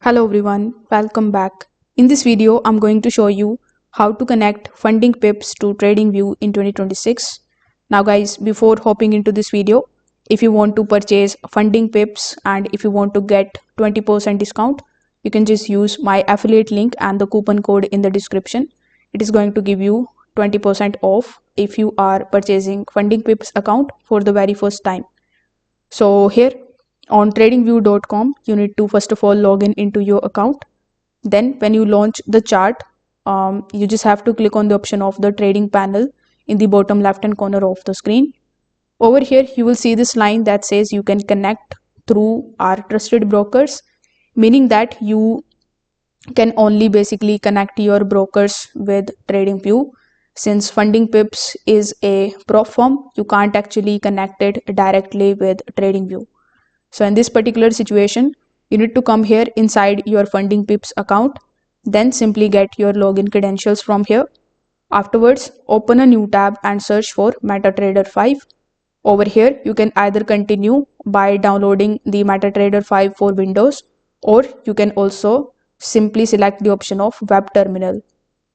Hello everyone, welcome back. In this video, I'm going to show you how to connect funding pips to TradingView in 2026. Now guys, before hopping into this video, if you want to purchase funding pips and if you want to get 20% discount, you can just use my affiliate link and the coupon code in the description. It is going to give you 20% off if you are purchasing funding pips account for the very first time. So here on tradingview.com, you need to first of all log in into your account. Then when you launch the chart, you just have to click on the option of the trading panel in the bottom left hand corner of the screen. Over here, you will see this line that says you can connect through our trusted brokers, meaning that you can only basically connect your brokers with TradingView. Since funding pips is a prop firm, you can't actually connect it directly with TradingView. So in this particular situation, you need to come here inside your funding pips account, then simply get your login credentials from here. Afterwards, open a new tab and search for MetaTrader 5. Over here, you can either continue by downloading the MetaTrader 5 for Windows, or you can also simply select the option of web terminal.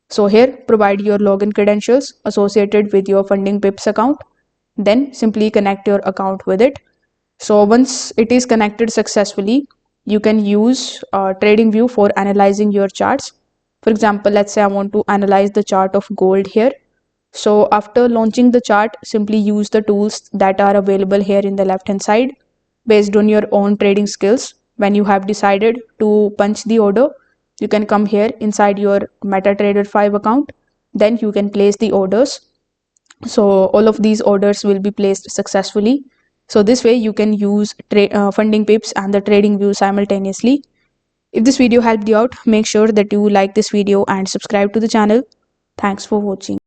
So here, provide your login credentials associated with your funding pips account, then simply connect your account with it. So once it is connected successfully, you can use TradingView for analyzing your charts. For example, let's say I want to analyze the chart of gold here. So after launching the chart, simply use the tools that are available here in the left hand side based on your own trading skills. When you have decided to punch the order, you can come here inside your MetaTrader 5 account. Then you can place the orders. So all of these orders will be placed successfully. So this way you can use funding pips and the TradingView simultaneously. If this video helped you out, make sure that you like this video and subscribe to the channel. Thanks for watching.